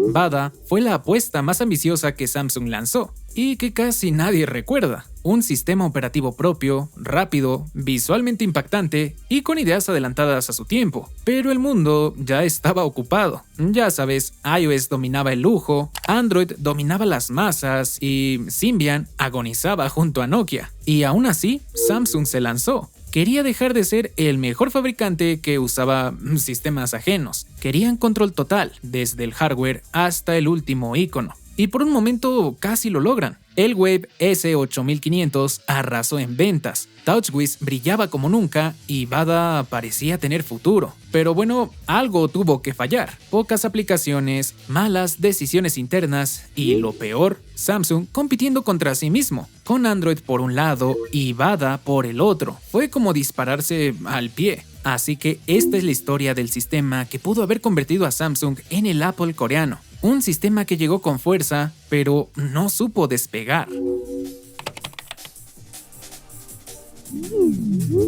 Bada fue la apuesta más ambiciosa que Samsung lanzó y que casi nadie recuerda. Un sistema operativo propio, rápido, visualmente impactante y con ideas adelantadas a su tiempo. Pero el mundo ya estaba ocupado. Ya sabes, iOS dominaba el lujo, Android dominaba las masas y Symbian agonizaba junto a Nokia. Y aún así, Samsung se lanzó. Quería dejar de ser el mejor fabricante que usaba sistemas ajenos. Querían control total, desde el hardware hasta el último icono. Y por un momento casi lo logran. El Wave S8500 arrasó en ventas, TouchWiz brillaba como nunca y Bada parecía tener futuro. Pero bueno, algo tuvo que fallar. Pocas aplicaciones, malas decisiones internas y lo peor, Samsung compitiendo contra sí mismo, con Android por un lado y Bada por el otro. Fue como dispararse al pie. Así que esta es la historia del sistema que pudo haber convertido a Samsung en el Apple coreano. Un sistema que llegó con fuerza, pero no supo despegar.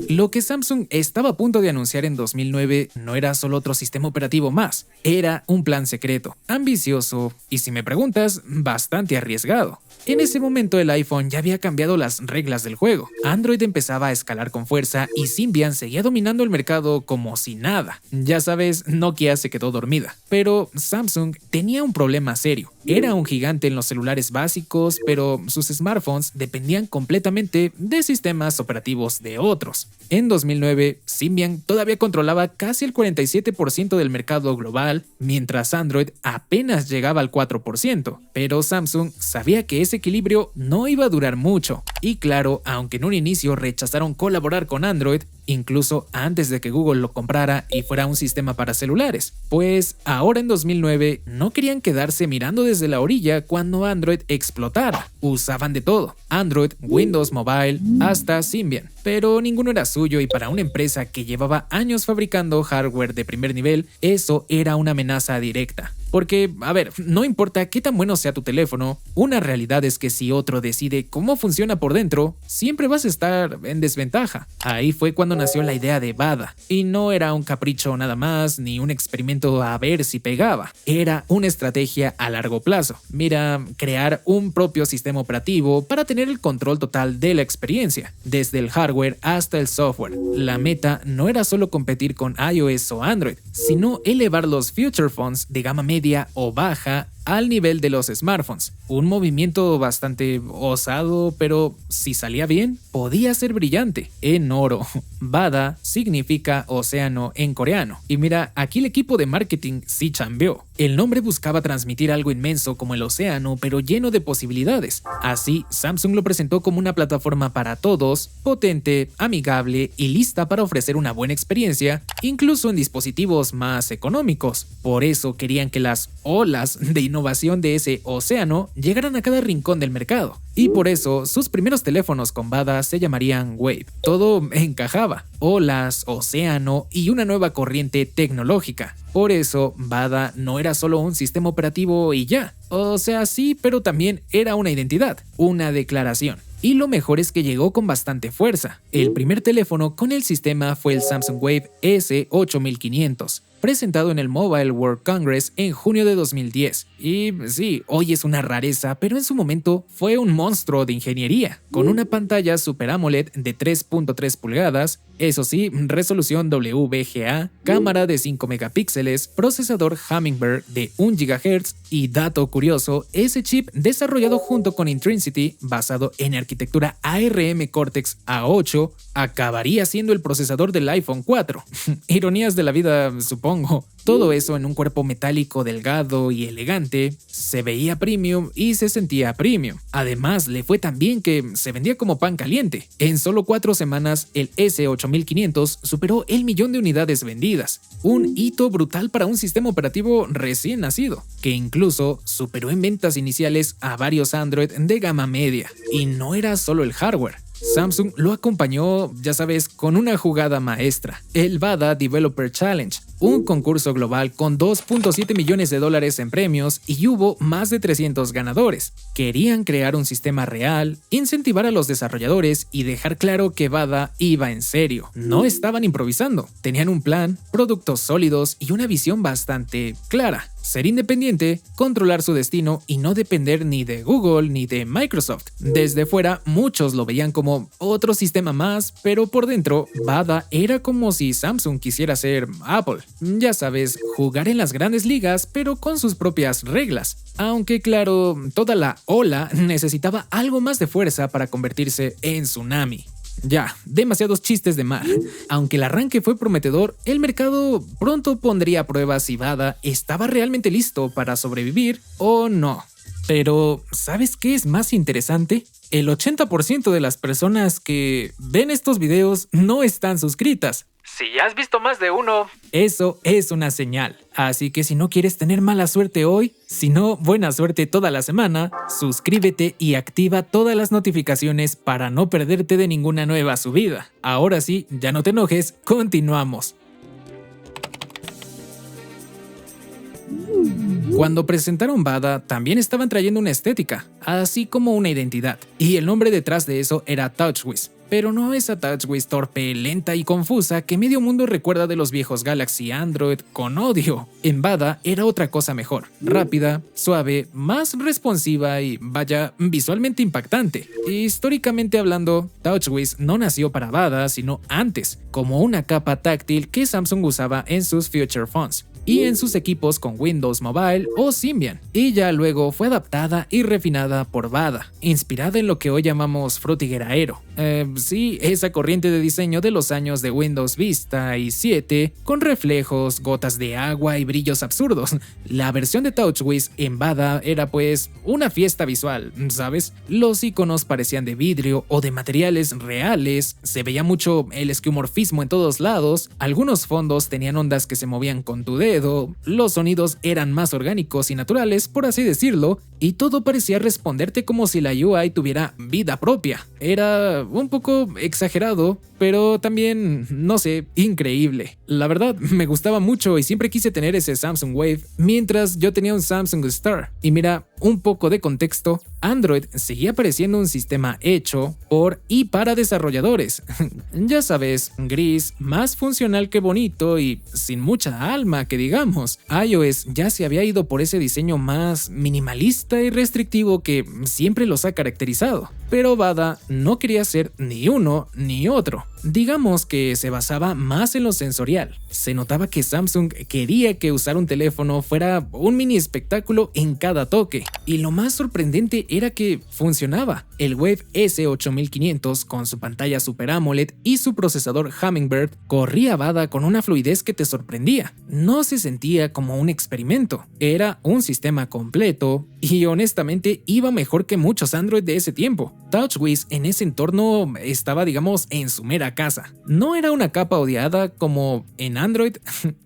Lo que Samsung estaba a punto de anunciar en 2009 no era solo otro sistema operativo más, era un plan secreto, ambicioso y, si me preguntas, bastante arriesgado. En ese momento el iPhone ya había cambiado las reglas del juego, Android empezaba a escalar con fuerza y Symbian seguía dominando el mercado como si nada. Ya sabes, Nokia se quedó dormida, pero Samsung tenía un problema serio. Era un gigante en los celulares básicos, pero sus smartphones dependían completamente de sistemas operativos de otros. En 2009, Symbian todavía controlaba casi el 47% del mercado global, mientras Android apenas llegaba al 4%. Pero Samsung sabía que ese equilibrio no iba a durar mucho. Y claro, aunque en un inicio rechazaron colaborar con Android, incluso antes de que Google lo comprara y fuera un sistema para celulares, pues ahora en 2009 no querían quedarse mirando desde la orilla cuando Android explotara. Usaban de todo, Android, Windows Mobile, hasta Symbian, pero ninguno era suyo y para una empresa que llevaba años fabricando hardware de primer nivel, eso era una amenaza directa. Porque, a ver, no importa qué tan bueno sea tu teléfono, una realidad es que si otro decide cómo funciona por dentro, siempre vas a estar en desventaja. Ahí fue cuando nació la idea de Bada, y no era un capricho nada más, ni un experimento a ver si pegaba. Era una estrategia a largo plazo. Mira, crear un propio sistema operativo para tener el control total de la experiencia, desde el hardware hasta el software. La meta no era solo competir con iOS o Android, sino elevar los feature phones de gama media o baja al nivel de los smartphones. Un movimiento bastante osado, pero si salía bien, podía ser brillante. En oro, Bada significa océano en coreano. Y mira, aquí el equipo de marketing sí chambeó. El nombre buscaba transmitir algo inmenso como el océano, pero lleno de posibilidades. Así, Samsung lo presentó como una plataforma para todos, potente, amigable y lista para ofrecer una buena experiencia, incluso en dispositivos más económicos. Por eso querían que las olas de innovación de ese océano llegaran a cada rincón del mercado. Y por eso sus primeros teléfonos con Bada se llamarían Wave. Todo encajaba, olas, océano y una nueva corriente tecnológica. Por eso Bada no era solo un sistema operativo y ya. O sea, sí, pero también era una identidad, una declaración. Y lo mejor es que llegó con bastante fuerza. El primer teléfono con el sistema fue el Samsung Wave S8500, presentado en el Mobile World Congress en junio de 2010. Y sí, hoy es una rareza, pero en su momento fue un monstruo de ingeniería, con una pantalla Super AMOLED de 3.3 pulgadas, eso sí, resolución WVGA, cámara de 5 megapíxeles, procesador Hummingbird de 1 GHz y, dato curioso, ese chip desarrollado junto con Intrinsity, basado en arquitectura ARM Cortex A8, acabaría siendo el procesador del iPhone 4. Ironías de la vida, supongo. Todo eso en un cuerpo metálico delgado y elegante, se veía premium y se sentía premium. Además, le fue tan bien que se vendía como pan caliente. En solo 4 semanas, el S8500 superó el 1.000.000 de unidades vendidas. Un hito brutal para un sistema operativo recién nacido, que incluso superó en ventas iniciales a varios Android de gama media. Y no era solo el hardware. Samsung lo acompañó, ya sabes, con una jugada maestra, el VADA Developer Challenge, un concurso global con 2.7 millones de dólares en premios y hubo más de 300 ganadores. Querían crear un sistema real, incentivar a los desarrolladores y dejar claro que VADA iba en serio. No estaban improvisando, tenían un plan, productos sólidos y una visión bastante clara. Ser independiente, controlar su destino y no depender ni de Google ni de Microsoft. Desde fuera, muchos lo veían como otro sistema más, pero por dentro, VADA era como si Samsung quisiera ser Apple. Ya sabes, jugar en las grandes ligas, pero con sus propias reglas. Aunque claro, toda la ola necesitaba algo más de fuerza para convertirse en tsunami. Ya, demasiados chistes de mar. Aunque el arranque fue prometedor, el mercado pronto pondría a prueba si VADA estaba realmente listo para sobrevivir o no. Pero, ¿sabes qué es más interesante? El 80% de las personas que ven estos videos no están suscritas. Si ya has visto más de uno, eso es una señal. Así que si no quieres tener mala suerte hoy, sino buena suerte toda la semana, suscríbete y activa todas las notificaciones para no perderte de ninguna nueva subida. Ahora sí, ya no te enojes, continuamos. Cuando presentaron VADA, también estaban trayendo una estética, así como una identidad, y el nombre detrás de eso era TouchWiz. Pero no esa TouchWiz torpe, lenta y confusa que medio mundo recuerda de los viejos Galaxy Android con odio. En VADA era otra cosa mejor, rápida, suave, más responsiva y, vaya, visualmente impactante. Históricamente hablando, TouchWiz no nació para VADA, sino antes, como una capa táctil que Samsung usaba en sus Future Phones y en sus equipos con Windows Mobile o Symbian, y ya luego fue adaptada y refinada por VADA, inspirada en lo que hoy llamamos Frutiger Aero. Sí, esa corriente de diseño de los años de Windows Vista y 7, con reflejos, gotas de agua y brillos absurdos. La versión de TouchWiz en VADA era pues una fiesta visual, ¿sabes? Los iconos parecían de vidrio o de materiales reales, se veía mucho el esquimorfismo en todos lados, algunos fondos tenían ondas que se movían con tu dedo, los sonidos eran más orgánicos y naturales, por así decirlo, y todo parecía responderte como si la UI tuviera vida propia. Era un poco exagerado, pero también, no sé, increíble. La verdad, me gustaba mucho y siempre quise tener ese Samsung Wave, mientras yo tenía un Samsung Star. Y mira, un poco de contexto, Android seguía pareciendo un sistema hecho por y para desarrolladores. Ya sabes, gris, más funcional que bonito y sin mucha alma que digamos. iOS ya se había ido por ese diseño más minimalista y restrictivo que siempre los ha caracterizado. Pero VADA no quería ser ni uno ni otro. Digamos que se basaba más en lo sensorial. Se notaba que Samsung quería que usar un teléfono fuera un mini espectáculo en cada toque. Y lo más sorprendente era que funcionaba. El Wave S8500 con su pantalla Super AMOLED y su procesador Hummingbird corría VADA con una fluidez que te sorprendía. No se sentía como un experimento. Era un sistema completo y honestamente iba mejor que muchos Android de ese tiempo. TouchWiz en ese entorno estaba, digamos, en su mera casa. No era una capa odiada como en Android,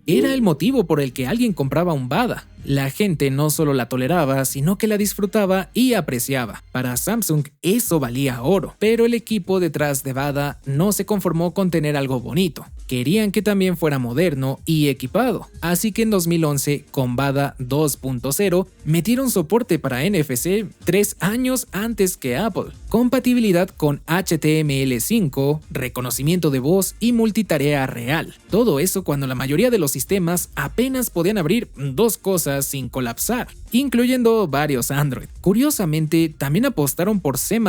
era el motivo por el que alguien compraba un VADA. La gente no solo la toleraba, sino que la disfrutaba y apreciaba. Para Samsung eso valía oro, pero el equipo detrás de VADA no se conformó con tener algo bonito. Querían que también fuera moderno y equipado, así que en 2011 con VADA 2.0 metieron soporte para NFC 3 años antes que Apple, compatibilidad con HTML5, reconocimiento de voz y multitarea real. Todo eso cuando la mayoría de los sistemas apenas podían abrir dos cosas sin colapsar, incluyendo varios Android. Curiosamente, también apostaron por C++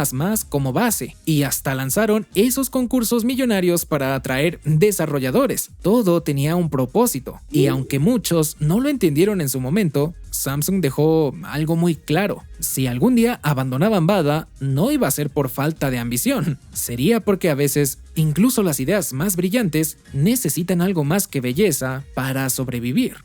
como base y hasta lanzaron esos concursos millonarios para atraer desarrolladores. Todo tenía un propósito, y aunque muchos no lo entendieron en su momento, Samsung dejó algo muy claro. Si algún día abandonaban VADA, no iba a ser por falta de ambición, sería porque a veces, incluso las ideas más brillantes, necesitan algo más que belleza para sobrevivir.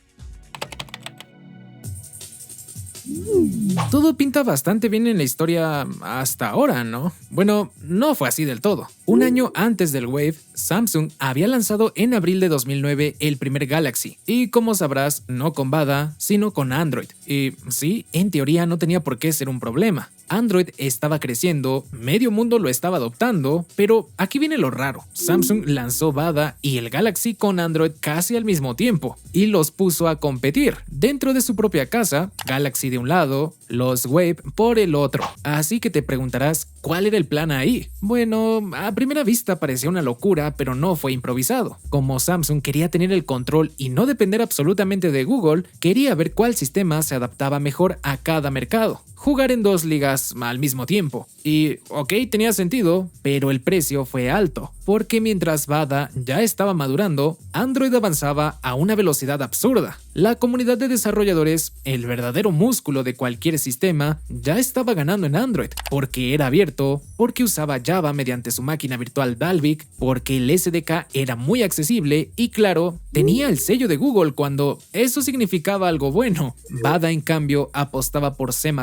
Todo pinta bastante bien en la historia hasta ahora, ¿no? Bueno, no fue así del todo. Un año antes del Wave, Samsung había lanzado en abril de 2009 el primer Galaxy, y como sabrás, no con VADA, sino con Android. Y sí, en teoría no tenía por qué ser un problema. Android estaba creciendo, medio mundo lo estaba adoptando, pero aquí viene lo raro. Samsung lanzó Bada y el Galaxy con Android casi al mismo tiempo y los puso a competir dentro de su propia casa, Galaxy de un lado, los Wave por el otro. Así que te preguntarás, ¿cuál era el plan ahí? Bueno, a primera vista parecía una locura, pero no fue improvisado. Como Samsung quería tener el control y no depender absolutamente de Google, quería ver cuál sistema se adaptaba mejor a cada mercado. Jugar en dos ligas al mismo tiempo. Y, ok, tenía sentido, pero el precio fue alto, porque mientras Bada ya estaba madurando, Android avanzaba a una velocidad absurda. La comunidad de desarrolladores, el verdadero músculo de cualquier sistema, ya estaba ganando en Android, porque era abierto, porque usaba Java mediante su máquina virtual Dalvik, porque el SDK era muy accesible y claro, tenía el sello de Google cuando eso significaba algo bueno. Bada en cambio apostaba por C++,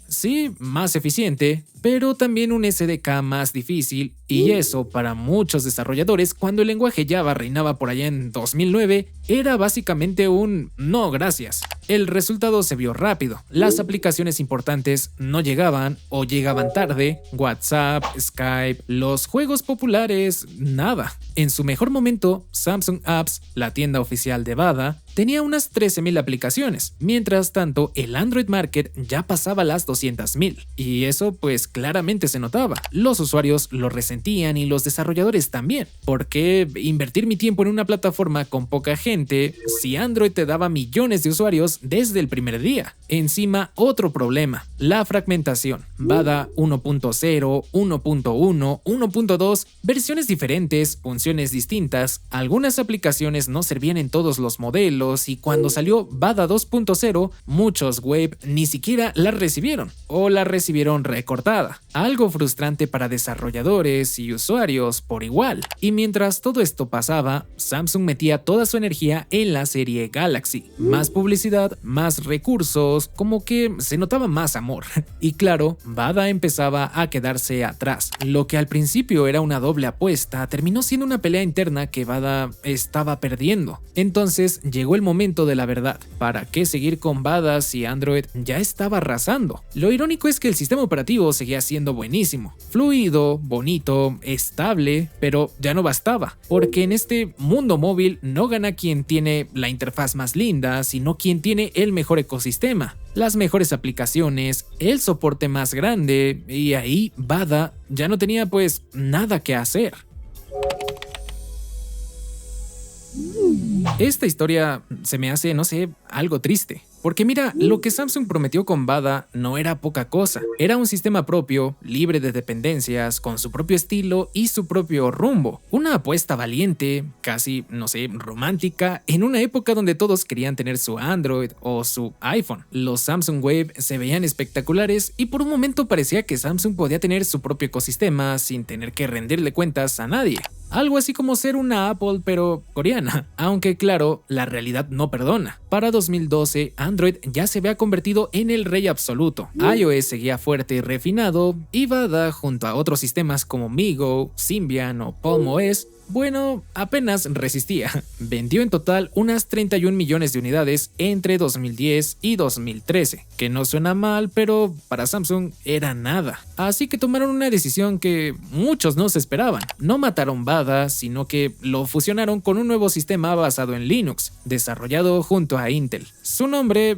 sí, más eficiente, pero también un SDK más difícil, y eso para muchos desarrolladores cuando el lenguaje Java reinaba por allá en 2009, era básicamente un no gracias. El resultado se vio rápido, las aplicaciones importantes no llegaban o llegaban tarde, WhatsApp, Skype, los juegos populares, nada. En su mejor momento, Samsung Apps, la tienda oficial de Bada, tenía unas 13.000 aplicaciones, mientras tanto el Android Market ya pasaba las 200.000, y eso pues claramente se notaba. Los usuarios lo resentían y los desarrolladores también. ¿Por qué invertir mi tiempo en una plataforma con poca gente si Android te daba millones de usuarios desde el primer día? Encima, otro problema, la fragmentación. Bada 1.0, 1.1, 1.2, versiones diferentes, funciones distintas, algunas aplicaciones no servían en todos los modelos y cuando salió Bada 2.0, muchos web ni siquiera la recibieron o la recibieron recortada. Algo frustrante para desarrolladores y usuarios por igual. Y mientras todo esto pasaba, Samsung metía toda su energía en la serie Galaxy. Más publicidad, más recursos, como que se notaba más amor. Y claro, Bada empezaba a quedarse atrás. Lo que al principio era una doble apuesta, terminó siendo una pelea interna que Bada estaba perdiendo. Entonces llegó el momento de la verdad. ¿Para qué seguir con Bada si Android ya estaba arrasando? Lo irónico es que el sistema operativo seguía siendo buenísimo, fluido, bonito, estable, pero ya no bastaba, porque en este mundo móvil no gana quien tiene la interfaz más linda, sino quien tiene el mejor ecosistema, las mejores aplicaciones, el soporte más grande, y ahí Bada ya no tenía pues nada que hacer. Esta historia se me hace, no sé, algo triste. Porque mira, lo que Samsung prometió con Bada no era poca cosa. Era un sistema propio, libre de dependencias, con su propio estilo y su propio rumbo. Una apuesta valiente, casi, no sé, romántica, en una época donde todos querían tener su Android o su iPhone. Los Samsung Wave se veían espectaculares y por un momento parecía que Samsung podía tener su propio ecosistema sin tener que rendirle cuentas a nadie. Algo así como ser una Apple pero coreana, aunque claro, la realidad no perdona. Para 2012, Android ya se había convertido en el rey absoluto. iOS seguía fuerte y refinado, y Bada junto a otros sistemas como MeeGo, Symbian o Palm OS, bueno, apenas resistía. Vendió en total unas 31 millones de unidades entre 2010 y 2013, que no suena mal, pero para Samsung era nada. Así que tomaron una decisión que muchos no se esperaban. No mataron Bada, sino que lo fusionaron con un nuevo sistema basado en Linux, desarrollado junto a Intel. Su nombre,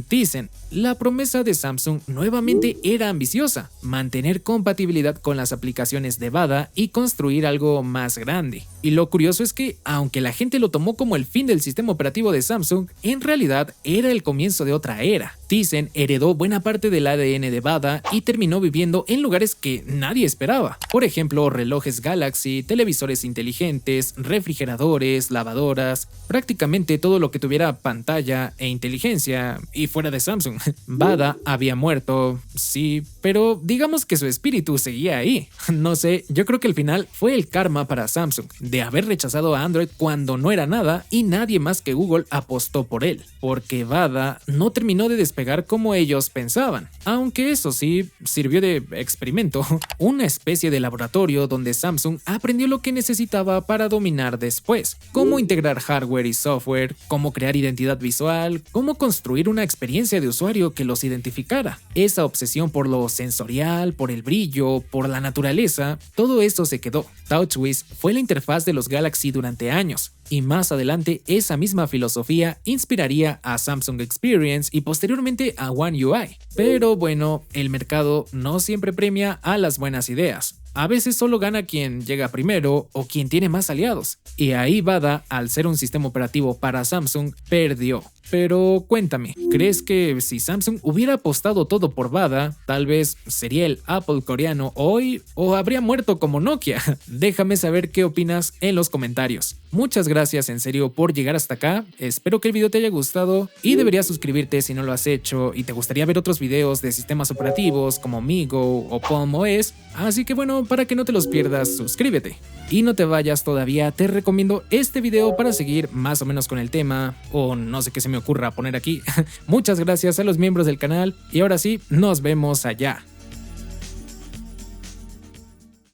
Tizen. La promesa de Samsung nuevamente era ambiciosa, mantener compatibilidad con las aplicaciones de Bada y construir algo más grande. Y lo curioso es que, aunque la gente lo tomó como el fin del sistema operativo de Samsung, en realidad era el comienzo de otra era. Tizen heredó buena parte del ADN de Bada y terminó viviendo en lugares que nadie esperaba. Por ejemplo, relojes Galaxy, televisores inteligentes, refrigeradores, lavadoras, prácticamente todo lo que tuviera pantalla e inteligencia, y fuera de Samsung. Bada había muerto, sí, pero digamos que su espíritu seguía ahí. No sé, yo creo que el final fue el karma para Samsung, de haber rechazado a Android cuando no era nada y nadie más que Google apostó por él, porque Bada no terminó de despegar como ellos pensaban, aunque eso sí, sirvió de experimento, una especie de laboratorio donde Samsung aprendió lo que necesitaba para dominar después, cómo integrar hardware y software, hardware, cómo crear identidad visual, cómo construir una experiencia de usuario que los identificara. Esa obsesión por lo sensorial, por el brillo, por la naturaleza, todo eso se quedó. TouchWiz fue la interfaz de los Galaxy durante años, y más adelante esa misma filosofía inspiraría a Samsung Experience y posteriormente a One UI. Pero bueno, el mercado no siempre premia a las buenas ideas. A veces solo gana quien llega primero o quien tiene más aliados. Y ahí VADA, al ser un sistema operativo para Samsung, perdió. Pero cuéntame, ¿crees que si Samsung hubiera apostado todo por VADA, tal vez sería el Apple coreano hoy o habría muerto como Nokia? Déjame saber qué opinas en los comentarios. Muchas gracias en serio por llegar hasta acá, espero que el video te haya gustado y deberías suscribirte si no lo has hecho y te gustaría ver otros videos de sistemas operativos como MeeGo o Palm OS, así que bueno, para que no te los pierdas, suscríbete. Y no te vayas todavía, te recomiendo este video para seguir más o menos con el tema, o no sé qué se me ocurra poner aquí. Muchas gracias a los miembros del canal y ahora sí, nos vemos allá.